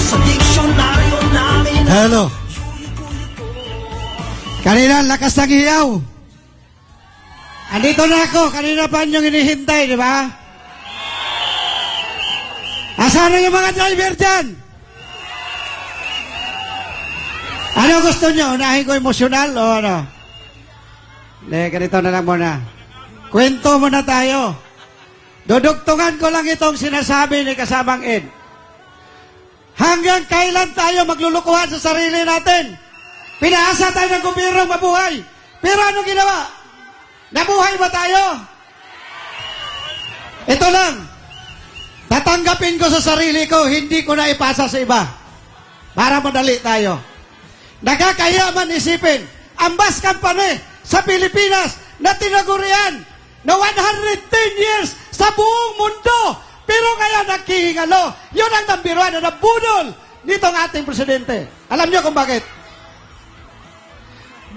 Sa diksyonaryo namin. Hello. Kanina, lakas ng hiyaw. Andito na ako. Kanina pa niyong hinihintay, di ba? Asan na yung mga driver dyan? Ano gusto niyo? Unahin ko emosyonal o ano? Ganito na lang muna. Kwento muna tayo. Dudugtungan ko lang itong sinasabi ni kasamang Ed. Hanggang kailan tayo maglulukuhan sa sarili natin? Pinaasa tayo ng gobyerno mabuhay. Pero ano ginawa? Nabuhay ba tayo? Ito lang. Tatanggapin ko sa sarili ko, hindi ko na ipasa sa iba. Para madali tayo. Nakakaya man isipin, ang bus company sa Pilipinas na tinagurian na 110 years sa buong mundo. Pero ngayon naghihingalo. Yun ang nambiruan na nabudol nitong ating presidente. Alam niyo kung bakit?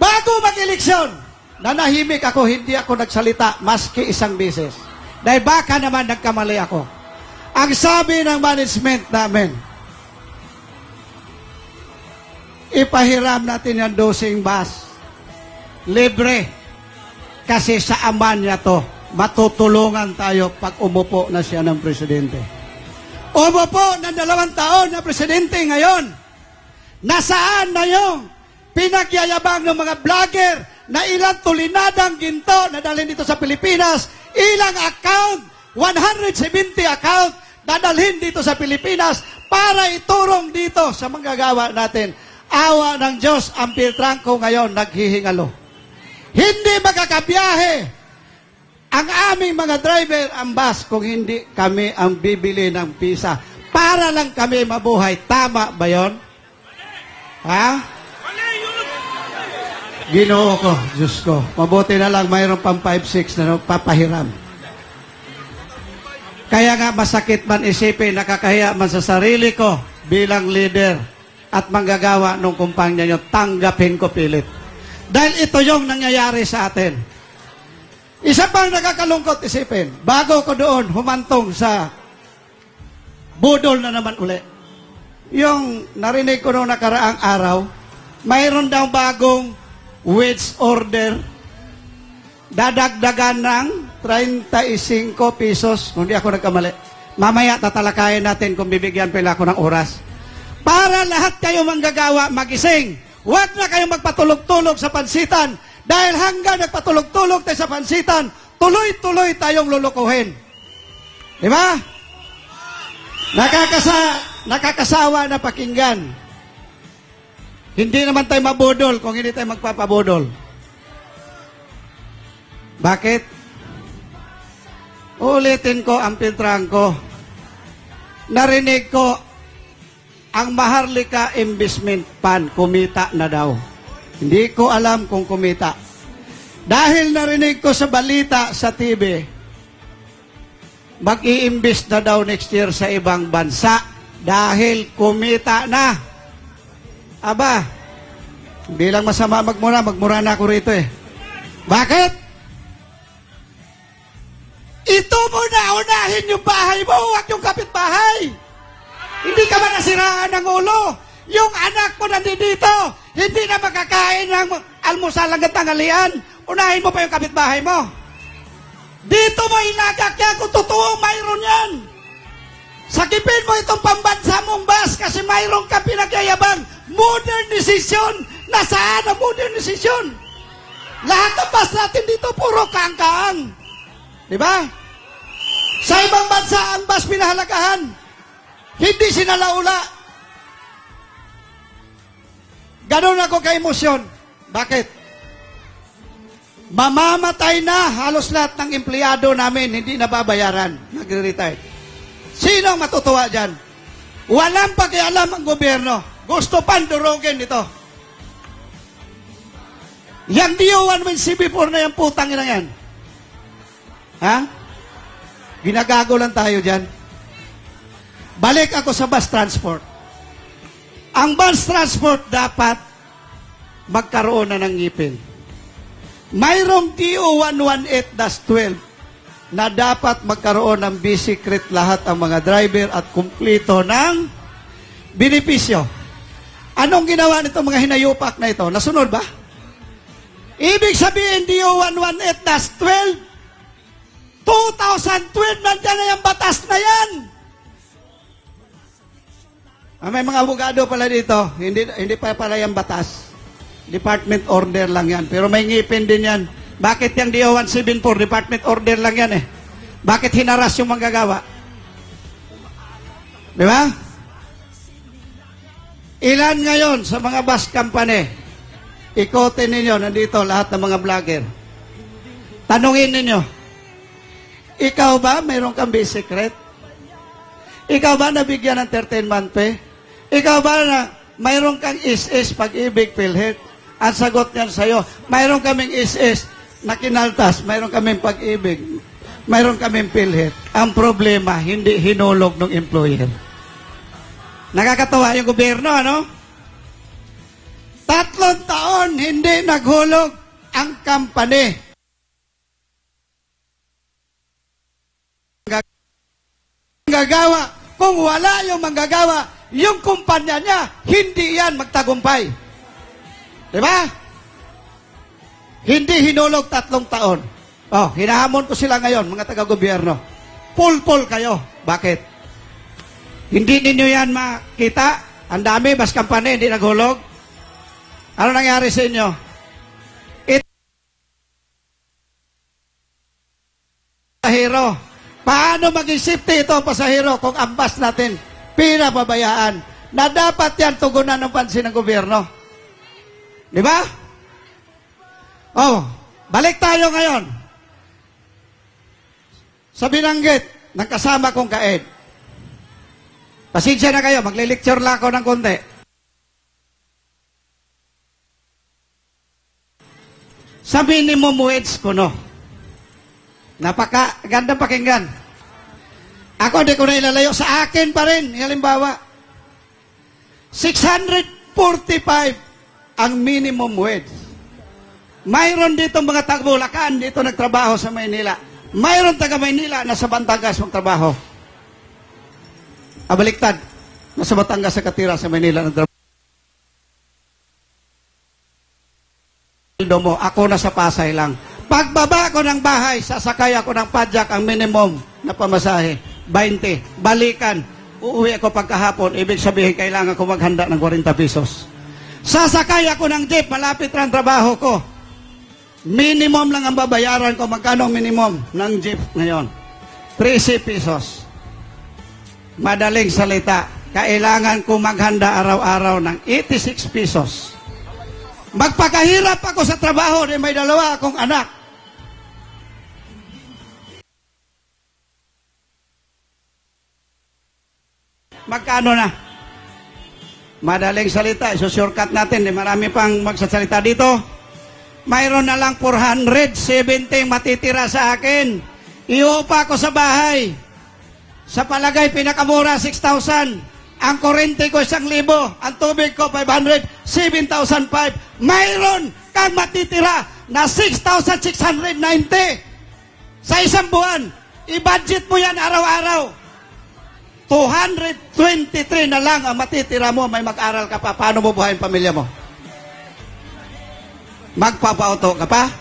Bago mag-eleksyon, nanahimik ako, hindi ako nagsalita maski isang beses. Dahil baka naman nagkamali ako. Ang sabi ng management namin, ipahiram natin yung dosing bus. Libre. Kasi sa ama niya to, matutulungan tayo pag umupo na siya ng presidente. Umupo ng 2 taon na presidente ngayon. Nasaan na yung pinagyayabang ng mga vlogger na ilang tulinadang ginto na dalhin dito sa Pilipinas, ilang account, 170 account, dadalhin dito sa Pilipinas para iturong dito sa manggagawa natin. Awa ng Diyos, ang Piltrangco ngayon naghihingalo. Hindi makakabiyahe ang aming mga driver ang bus kung hindi kami ang bibili ng pisa. Para lang kami mabuhay. Tama ba yun? Ha? Ginoo ko, Diyos ko. Mabuti na lang mayroon pang 5-6 na papahiram. Kaya nga masakit man isipin, nakakahiya man sa sarili ko bilang leader at manggagawa ng kumpanya nyo, tanggapin ko pilit. Dahil ito yung nangyayari sa atin. Isa pang nakakalungkot isipin, bago ko doon humantong sa budol na naman uli. Yung narinig ko noong nakaraang araw, mayroon daw bagong wage order, dadagdagan ng 35 pesos, kung di ako nagkamali. Mamaya tatalakayin natin kung bibigyan pala ako ng oras. Para lahat kayo manggagawa, magising. Huwag na kayong magpatulog-tulog sa pansitan. Dahil hanggang nagpatulog-tulog tayo sa pansitan, tuloy-tuloy tayong lulukuhin. Di ba? Nakakasawa na pakinggan. Hindi naman tayo mabudol kung hindi tayo magpapabudol. Bakit? Ulitin ko ang Piltrangco. Narinig ko ang Maharlika Investment Fund, kumita na daw. Hindi ko alam kung kumita. Dahil narinig ko sa balita sa TV, mag-i-invest na daw next year sa ibang bansa dahil kumita na. Aba, bilang masama magmura na ako rito eh. Bakit? Ito muna, unahin yung bahay mo, huwag yung kapitbahay. Hindi ka ba nasiraan ng ulo? Yung anak mo nandito, hindi na makakain ng almusal hanggang tanghalian. Unahin mo pa yung kapitbahay mo. Dito mo ilagak yan kung totoo mayroon yan. Sakipin mo itong pambansa mong bus kasi mayroon ka pinagyayabang modernization. Nasaan ang modernization? Lahat ng bus natin dito puro kaang-kaang. Diba? Sa ibang bansa ang bus pinahalagahan. Hindi sinalaula. Ganon ako ka-emosyon. Bakit? Mamamatay na halos lahat ng empleyado namin, hindi nababayaran. Nagre-retire. Sino ang matutuwa dyan? Walang pakialam ang gobyerno. Gusto pandurugin ito. Yang DO1 with CB4 na yung putang ina yan. Ha? Ginagago lang tayo dyan. Balik ako sa bus transport. Ang bus transport dapat magkaroon na ng ngipin. Mayroong DO118-12 na dapat magkaroon ng B-secret lahat ang mga driver at kumplito ng benepisyo. Anong ginawa nito mga hinayupak na ito? Nasunod ba? Ibig sabihin, DO-118-12, 2012, nandiyan na yung batas na yan. May mga abogado pala dito, hindi pa pala yung batas. Department order lang yan. Pero may ngipin din yan. Bakit yung DO-174, department order lang yan eh? Bakit hinaras yung manggagawa? Di ba? Ilan ngayon sa mga bus company? Ikotin ninyo, nandito lahat ng mga vlogger. Tanungin ninyo, ikaw ba mayroon kang basic rate? Ikaw ba nabigyan ng 13-month pay? Ikaw ba na mayroon kang SS Pag-ibig PhilHealth? Ang sagot niyan sa'yo, mayroon kaming SS na kinaltas, mayroon kaming Pag-ibig, mayroon kaming PhilHealth. Ang problema, hindi hinulog ng employer. Nakakatawa yung gobyerno, ano? 3 taon hindi naghulog ang company. Manggagawa, kung wala yung manggagawa, yung kumpanya niya, hindi yan magtagumpay. Diba? Hindi hinulog 3 taon. Oh, hinahamon ko sila ngayon, mga taga-gobyerno. Pulpul kayo. Bakit? Hindi ninyo yan makita? Ang dami, bus company, hindi naghulog. Ano nangyari sa inyo? Pasahero. Paano maging safety ito, pasahero, kung ang bus natin pinapabayaan na dapat yan tugunan ng pansin ng gobyerno? Di ba? Oh, balik tayo ngayon. Sa binanggit ng kasama kong kaed. Pasensya na kayo, magle-lecture lang ako ng konti. Sa minimum wage ko, no? Napaka-gandang pakinggan. Ako, di ko na ilalayo. Sa akin pa rin, halimbawa, 645 ang minimum wage. Mayroon dito mga taga-Bulacan, dito nagtrabaho sa Maynila. Mayroon taga-Maynila na sa Batangas magtrabaho. Baliktad. Nasa Batangas sa Katira sa Maynila nagtrabaho. Mo, ako na sa Pasay lang. Pagbaba ko ng bahay, sasakay ako ng padjak, ang minimum na pamasahe, 20. Balikan, uuwi ako pagkahapon, ibig sabihin kailangan ko maghanda ng 40 pesos. Sasakay ako ng jeep, malapit lang trabaho ko. Minimum lang ang babayaran ko. Magkano minimum ng jeep ngayon? 13 pesos. Madaling salita, kailangan ko maghanda araw-araw ng 86 pesos. Magpakahirap ako sa trabaho, may 2 akong anak. Magkano na? Madaling salita, isusurkat natin, marami pang magsasalita dito. Mayroon na lang 470 matitira sa akin. Iupa ko sa bahay. Sa palagay, pinakamura, 6,000. Ang kurente ko 1,000, ang tubig ko 500, 7,005. Mayroon kang matitira na 6,690 sa isang buwan. I-budget mo yan araw-araw. 223 na lang ang matitira mo, may mag-aral ka pa. Paano mo buhayin pamilya mo? Magpapauto ka pa?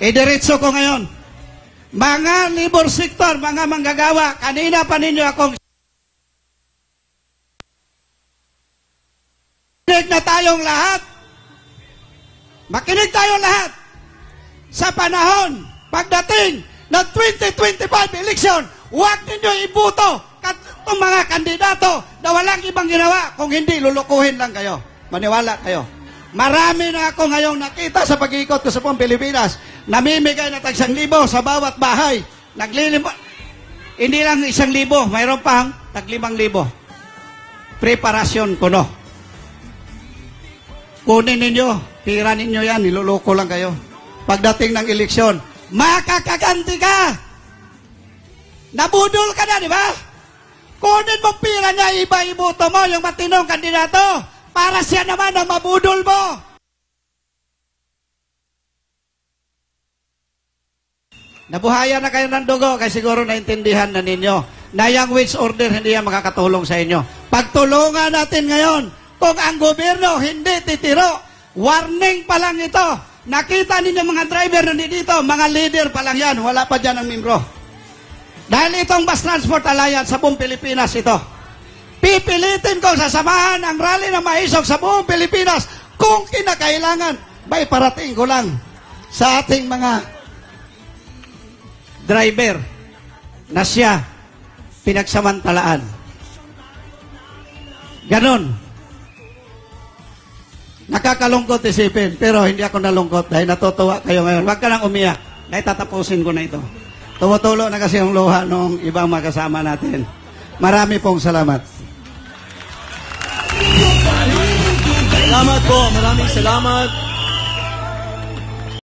Idiretso ko ngayon. Mga labor sector, mga manggagawa, kanina pa ninyo akong makinig na tayong lahat. Makinig tayong lahat. Sa panahon, pagdating ng 2025 election, huwag ninyo ibuto itong mga kandidato na walang ibang ginawa. Kung hindi, lulukuhin lang kayo. Maniwala kayo. Marami na ako ngayong nakita sa pag-iikot ko sa buong Pilipinas. Namimigay na tag 1,000 sa bawat bahay. Hindi lang 1,000, mayroon pang tag 5,000. Preparasyon ko, no? Kunin ninyo, tira ninyo yan, niluloko lang kayo. Pagdating ng eleksyon, makakaganti ka! Nabudol ka na, di ba? Kunin mo pira niya, iba iboto mo yung matinong kandidato para siya naman ang mabudol mo. Nabuhayan na kayo ng dugo, kaya siguro naintindihan na ninyo. na yung wage order hindi yan makakatulong sa inyo. Pagtulungan natin ngayon, kung ang gobyerno hindi titiro, warning pa lang ito. Nakita ninyo mga driver na dito, mga leader pa lang yan, wala pa dyan ang membro. Dahil itong Bus Transport Alliance sa buong Pilipinas ito, pipilitin ko sasamahan ang rally ng maisog sa buong Pilipinas kung kinakailangan. Bay, parating ko lang sa ating mga driver na siya pinagsamantalaan. Ganon. Nakakalungkot isipin, pero hindi ako nalungkot dahil natutuwa kayo ngayon. Huwag ka nang umiyak. Dahil tatapusin ko na ito. Tumutulo na kasi yung luha ng ibang makasama natin. Marami pong salamat. Salamat po. Maraming salamat.